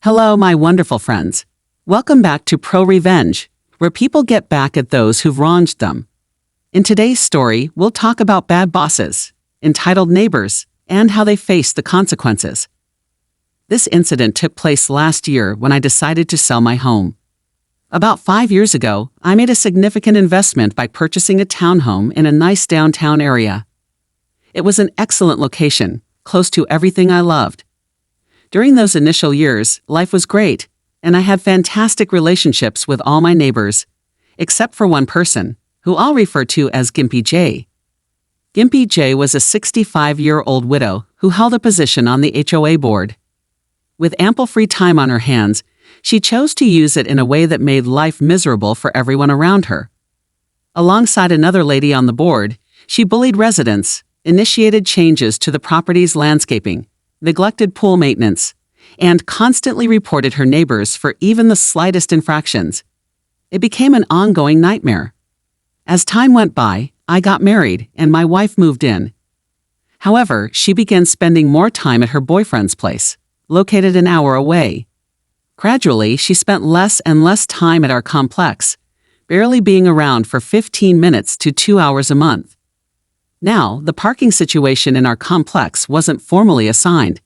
Hello, my wonderful friends. Welcome back to Pro Revenge, where people get back at those who've wronged them. In today's story, we'll talk about bad bosses, entitled neighbors, and how they face the consequences. This incident took place last year when I decided to sell my home. About 5 years ago, I made a significant investment by purchasing a townhome in a nice downtown area. It was an excellent location, close to everything I loved. During those initial years, life was great, and I had fantastic relationships with all my neighbors, except for one person, who I'll refer to as Gimpy J. Gimpy J was a 65-year-old widow who held a position on the HOA board. With ample free time on her hands, she chose to use it in a way that made life miserable for everyone around her. Alongside another lady on the board, she bullied residents, initiated changes to the property's landscaping, neglected pool maintenance, and constantly reported her neighbors for even the slightest infractions. It became an ongoing nightmare. As time went by, I got married and my wife moved in. However, she began spending more time at her boyfriend's place, located an hour away. Gradually, she spent less and less time at our complex, barely being around for 15 minutes to 2 hours a month. Now, the parking situation in our complex wasn't formally assigned,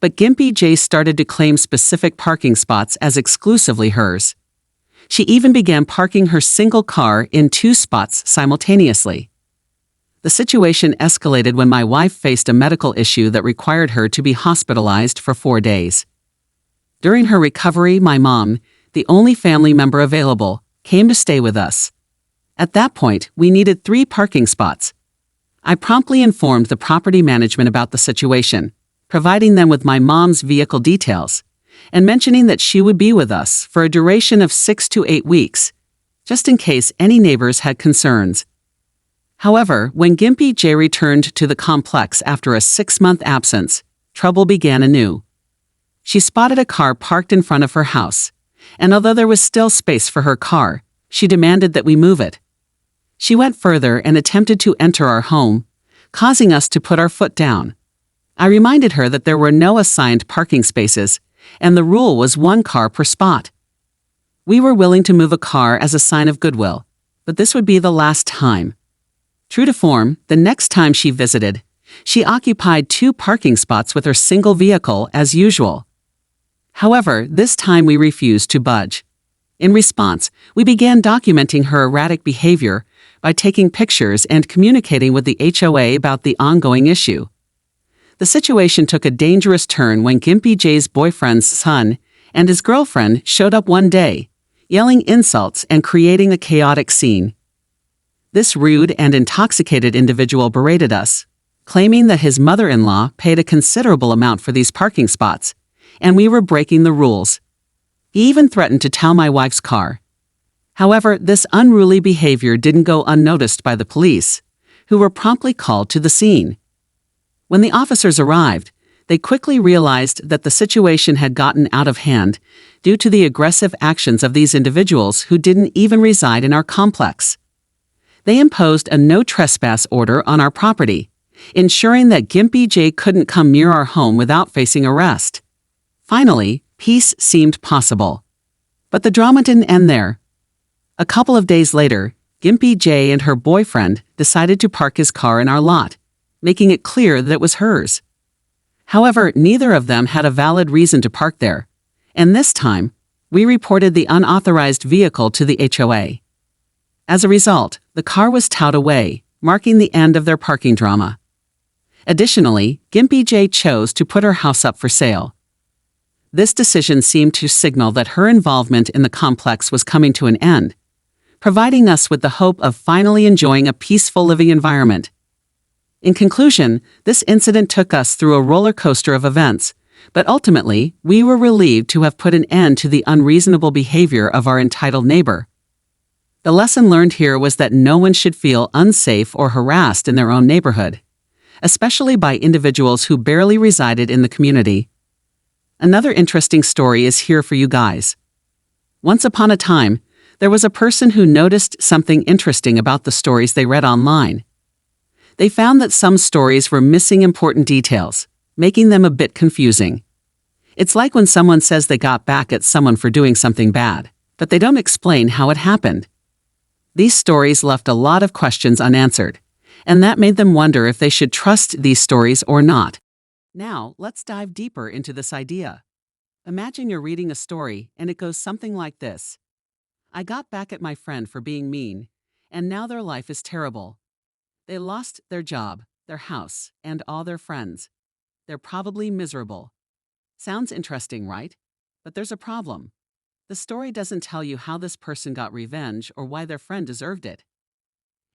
but Gimpy J started to claim specific parking spots as exclusively hers. She even began parking her single car in 2 spots simultaneously. The situation escalated when my wife faced a medical issue that required her to be hospitalized for 4 days. During her recovery, my mom, the only family member available, came to stay with us. At that point, we needed 3 parking spots. I promptly informed the property management about the situation, providing them with my mom's vehicle details, and mentioning that she would be with us for a duration of 6 to 8 weeks, just in case any neighbors had concerns. However, when Gimpy J returned to the complex after a 6-month absence, trouble began anew. She spotted a car parked in front of her house, and although there was still space for her car, she demanded that we move it. She went further and attempted to enter our home, causing us to put our foot down. I reminded her that there were no assigned parking spaces, and the rule was 1 car per spot. We were willing to move a car as a sign of goodwill, but this would be the last time. True to form, the next time she visited, she occupied 2 parking spots with her single vehicle as usual. However, this time we refused to budge. In response, we began documenting her erratic behavior by taking pictures and communicating with the HOA about the ongoing issue. The situation took a dangerous turn when Gimpy J's boyfriend's son and his girlfriend showed up one day, yelling insults and creating a chaotic scene. This rude and intoxicated individual berated us, claiming that his mother-in-law paid a considerable amount for these parking spots, and we were breaking the rules. He even threatened to tow my wife's car. However, this unruly behavior didn't go unnoticed by the police, who were promptly called to the scene. When the officers arrived, they quickly realized that the situation had gotten out of hand due to the aggressive actions of these individuals who didn't even reside in our complex. They imposed a no trespass order on our property, ensuring that Gimpy J couldn't come near our home without facing arrest. Finally, peace seemed possible. But the drama didn't end there. A couple of days later, Gimpy J and her boyfriend decided to park his car in our lot, making it clear that it was hers. However, neither of them had a valid reason to park there, and this time, we reported the unauthorized vehicle to the HOA. As a result, the car was towed away, marking the end of their parking drama. Additionally, Gimpy J chose to put her house up for sale. This decision seemed to signal that her involvement in the complex was coming to an end, providing us with the hope of finally enjoying a peaceful living environment. In conclusion, this incident took us through a roller coaster of events, but ultimately, we were relieved to have put an end to the unreasonable behavior of our entitled neighbor. The lesson learned here was that no one should feel unsafe or harassed in their own neighborhood, especially by individuals who barely resided in the community. Another interesting story is here for you guys. Once upon a time, there was a person who noticed something interesting about the stories they read online. They found that some stories were missing important details, making them a bit confusing. It's like when someone says they got back at someone for doing something bad, but they don't explain how it happened. These stories left a lot of questions unanswered, and that made them wonder if they should trust these stories or not. Now, let's dive deeper into this idea. Imagine you're reading a story and it goes something like this. I got back at my friend for being mean, and now their life is terrible. They lost their job, their house, and all their friends. They're probably miserable. Sounds interesting, right? But there's a problem. The story doesn't tell you how this person got revenge or why their friend deserved it.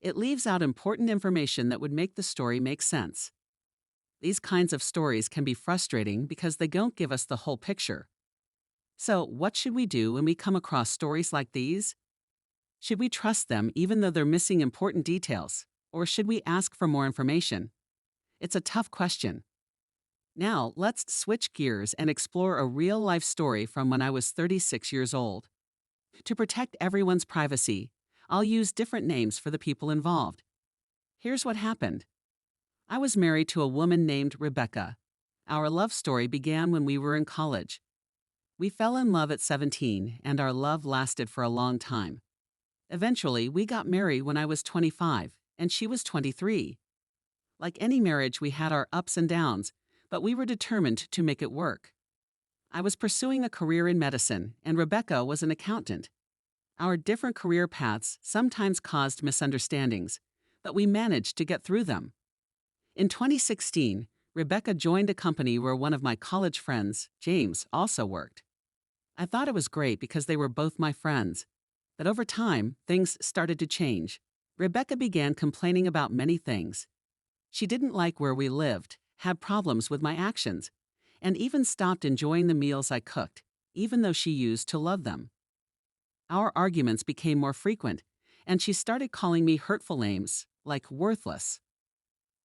It leaves out important information that would make the story make sense. These kinds of stories can be frustrating because they don't give us the whole picture. So, what should we do when we come across stories like these? Should we trust them even though they're missing important details, or should we ask for more information? It's a tough question. Now, let's switch gears and explore a real-life story from when I was 36 years old. To protect everyone's privacy, I'll use different names for the people involved. Here's what happened. I was married to a woman named Rebecca. Our love story began when we were in college. We fell in love at 17, and our love lasted for a long time. Eventually, we got married when I was 25, and she was 23. Like any marriage, we had our ups and downs, but we were determined to make it work. I was pursuing a career in medicine, and Rebecca was an accountant. Our different career paths sometimes caused misunderstandings, but we managed to get through them. In 2016, Rebecca joined a company where one of my college friends, James, also worked. I thought it was great because they were both my friends. But over time, things started to change. Rebecca began complaining about many things. She didn't like where we lived, had problems with my actions, and even stopped enjoying the meals I cooked, even though she used to love them. Our arguments became more frequent, and she started calling me hurtful names, like worthless.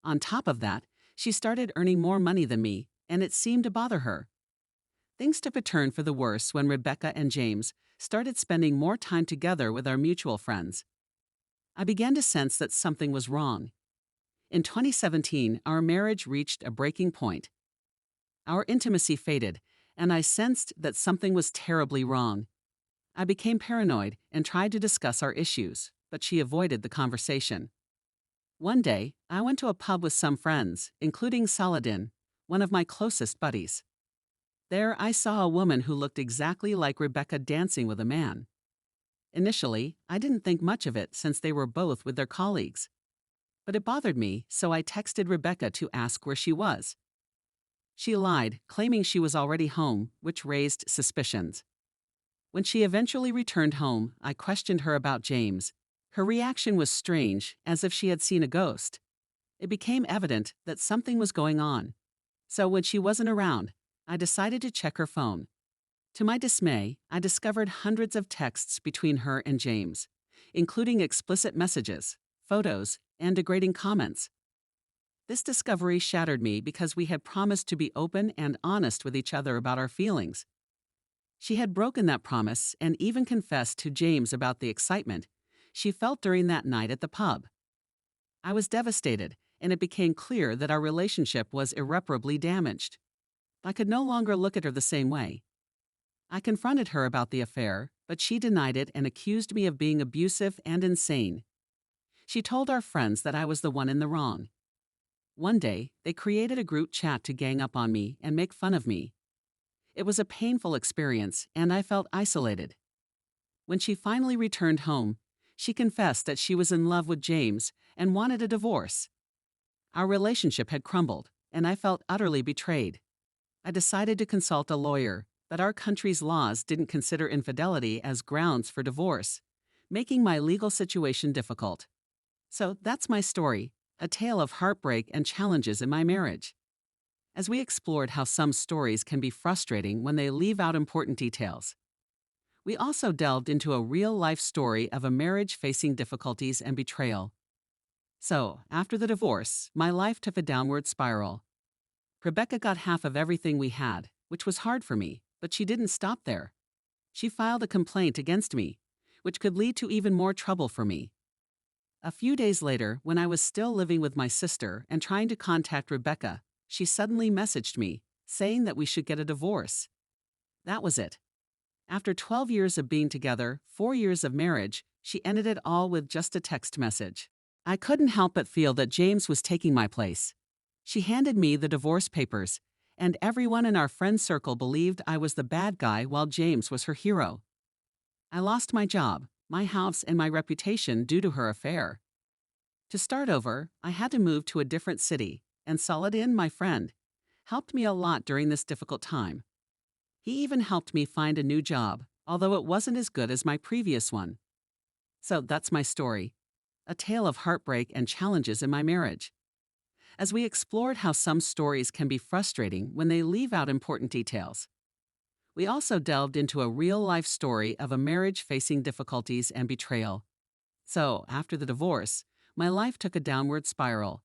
On top of that, she started earning more money than me, and it seemed to bother her. Things took a turn for the worse when Rebecca and James started spending more time together with our mutual friends. I began to sense that something was wrong. In 2017, our marriage reached a breaking point. Our intimacy faded, and I sensed that something was terribly wrong. I became paranoid and tried to discuss our issues, but she avoided the conversation. One day, I went to a pub with some friends, including Saladin, one of my closest buddies. There, I saw a woman who looked exactly like Rebecca dancing with a man. Initially, I didn't think much of it since they were both with their colleagues. But it bothered me, so I texted Rebecca to ask where she was. She lied, claiming she was already home, which raised suspicions. When she eventually returned home, I questioned her about James. Her reaction was strange, as if she had seen a ghost. It became evident that something was going on. So when she wasn't around, I decided to check her phone. To my dismay, I discovered hundreds of texts between her and James, including explicit messages, photos, and degrading comments. This discovery shattered me because we had promised to be open and honest with each other about our feelings. She had broken that promise and even confessed to James about the excitement she felt during that night at the pub. I was devastated, and it became clear that our relationship was irreparably damaged. I could no longer look at her the same way. I confronted her about the affair, but she denied it and accused me of being abusive and insane. She told our friends that I was the one in the wrong. One day, they created a group chat to gang up on me and make fun of me. It was a painful experience, and I felt isolated. When she finally returned home, she confessed that she was in love with James and wanted a divorce. Our relationship had crumbled, and I felt utterly betrayed. I decided to consult a lawyer, but our country's laws didn't consider infidelity as grounds for divorce, making my legal situation difficult. So that's my story, a tale of heartbreak and challenges in my marriage. As we explored how some stories can be frustrating when they leave out important details, we also delved into a real-life story of a marriage facing difficulties and betrayal. So, after the divorce, my life took a downward spiral. Rebecca got half of everything we had, which was hard for me, but she didn't stop there. She filed a complaint against me, which could lead to even more trouble for me. A few days later, when I was still living with my sister and trying to contact Rebecca, she suddenly messaged me, saying that we should get a divorce. That was it. After 12 years of being together, 4 years of marriage, she ended it all with just a text message. I couldn't help but feel that James was taking my place. She handed me the divorce papers, and everyone in our friend circle believed I was the bad guy while James was her hero. I lost my job, my house, and my reputation due to her affair. To start over, I had to move to a different city, and Saladin, my friend, helped me a lot during this difficult time. He even helped me find a new job, although it wasn't as good as my previous one. So that's my story, a tale of heartbreak and challenges in my marriage. As we explored how some stories can be frustrating when they leave out important details, we also delved into a real-life story of a marriage facing difficulties and betrayal. So, after the divorce, my life took a downward spiral.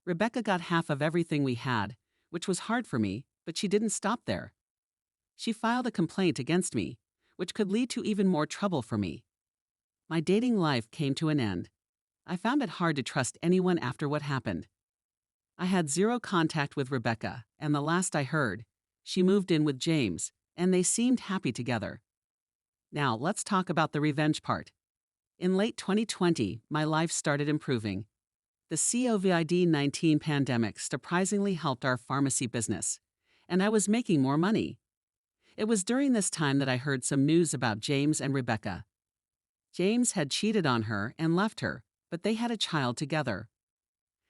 Rebecca got half of everything we had, which was hard for me, but she didn't stop there. She filed a complaint against me, which could lead to even more trouble for me. My dating life came to an end. I found it hard to trust anyone after what happened. I had zero contact with Rebecca, and the last I heard, she moved in with James, and they seemed happy together. Now, let's talk about the revenge part. In late 2020, my life started improving. The COVID-19 pandemic surprisingly helped our pharmacy business, and I was making more money. It was during this time that I heard some news about James and Rebecca. James had cheated on her and left her, but they had a child together.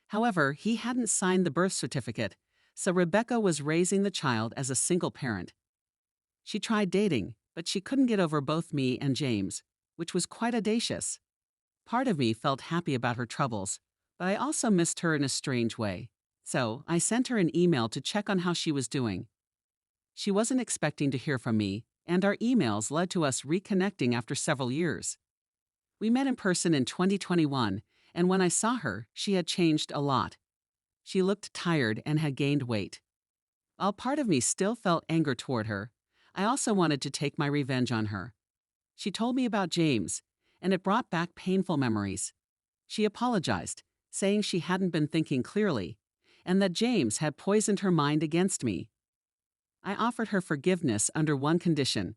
However, he hadn't signed the birth certificate, so Rebecca was raising the child as a single parent. She tried dating, but she couldn't get over both me and James, which was quite audacious. Part of me felt happy about her troubles, but I also missed her in a strange way. So I sent her an email to check on how she was doing. She wasn't expecting to hear from me, and our emails led to us reconnecting after several years. We met in person in 2021, and when I saw her, she had changed a lot. She looked tired and had gained weight. While part of me still felt anger toward her, I also wanted to take my revenge on her. She told me about James, and it brought back painful memories. She apologized, saying she hadn't been thinking clearly, and that James had poisoned her mind against me. I offered her forgiveness under one condition.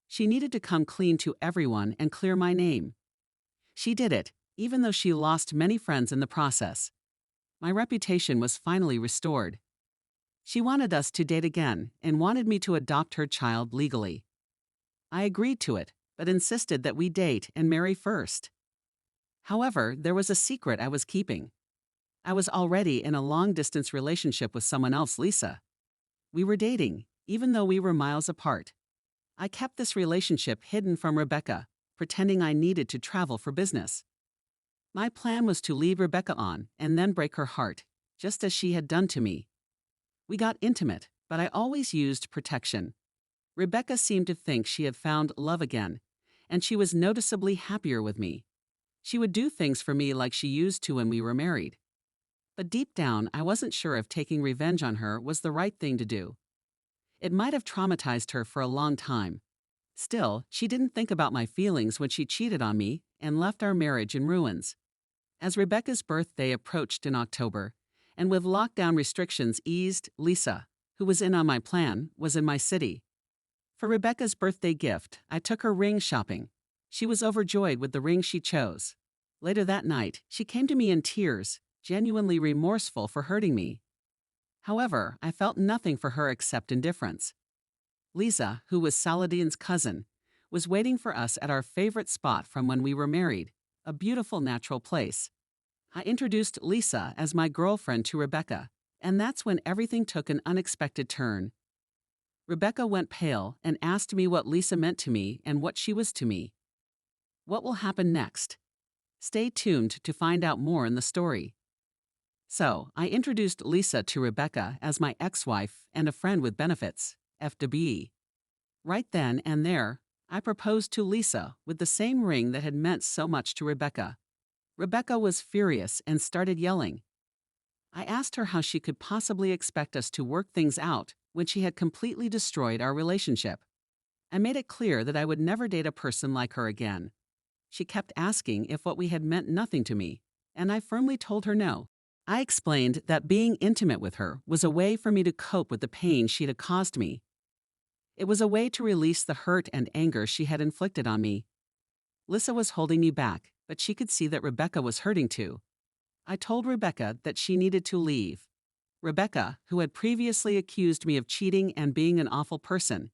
She needed to come clean to everyone and clear my name. She did it, even though she lost many friends in the process. My reputation was finally restored. She wanted us to date again and wanted me to adopt her child legally. I agreed to it, but insisted that we date and marry first. However, there was a secret I was keeping. I was already in a long-distance relationship with someone else, Lisa. We were dating, even though we were miles apart. I kept this relationship hidden from Rebecca, pretending I needed to travel for business. My plan was to lead Rebecca on and then break her heart, just as she had done to me. We got intimate, but I always used protection. Rebecca seemed to think she had found love again, and she was noticeably happier with me. She would do things for me like she used to when we were married. But deep down, I wasn't sure if taking revenge on her was the right thing to do. It might have traumatized her for a long time. Still, she didn't think about my feelings when she cheated on me and left our marriage in ruins. As Rebecca's birthday approached in October, and with lockdown restrictions eased, Lisa, who was in on my plan, was in my city. For Rebecca's birthday gift, I took her ring shopping. She was overjoyed with the ring she chose. Later that night, she came to me in tears, genuinely remorseful for hurting me. However, I felt nothing for her except indifference. Lisa, who was Saladin's cousin, was waiting for us at our favorite spot from when we were married, a beautiful natural place. I introduced Lisa as my girlfriend to Rebecca, and that's when everything took an unexpected turn. Rebecca went pale and asked me what Lisa meant to me and what she was to me. What will happen next? Stay tuned to find out more in the story. So, I introduced Lisa to Rebecca as my ex-wife and a friend with benefits, FWE. Right then and there, I proposed to Lisa with the same ring that had meant so much to Rebecca. Rebecca was furious and started yelling. I asked her how she could possibly expect us to work things out when she had completely destroyed our relationship. I made it clear that I would never date a person like her again. She kept asking if what we had meant nothing to me, and I firmly told her no. I explained that being intimate with her was a way for me to cope with the pain she had caused me. It was a way to release the hurt and anger she had inflicted on me. Lisa was holding me back, but she could see that Rebecca was hurting too. I told Rebecca that she needed to leave. Rebecca, who had previously accused me of cheating and being an awful person,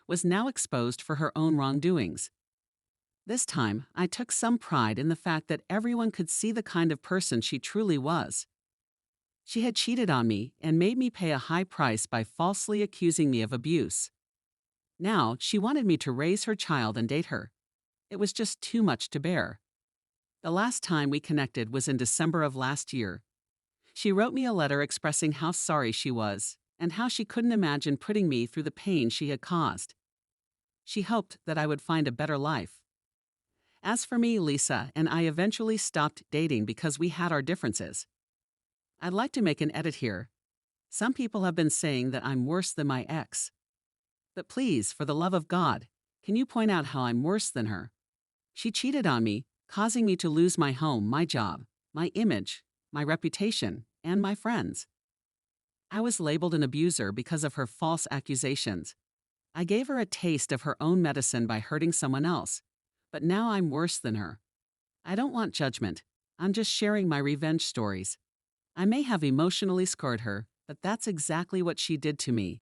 was now exposed for her own wrongdoings. This time, I took some pride in the fact that everyone could see the kind of person she truly was. She had cheated on me and made me pay a high price by falsely accusing me of abuse. Now, she wanted me to raise her child and date her. It was just too much to bear. The last time we connected was in December of last year. She wrote me a letter expressing how sorry she was and how she couldn't imagine putting me through the pain she had caused. She hoped that I would find a better life. As for me, Lisa and I eventually stopped dating because we had our differences. I'd like to make an edit here. Some people have been saying that I'm worse than my ex. But please, for the love of God, can you point out how I'm worse than her? She cheated on me, causing me to lose my home, my job, my image, my reputation, and my friends. I was labeled an abuser because of her false accusations. I gave her a taste of her own medicine by hurting someone else, but now I'm worse than her. I don't want judgment. I'm just sharing my revenge stories. I may have emotionally scarred her, but that's exactly what she did to me.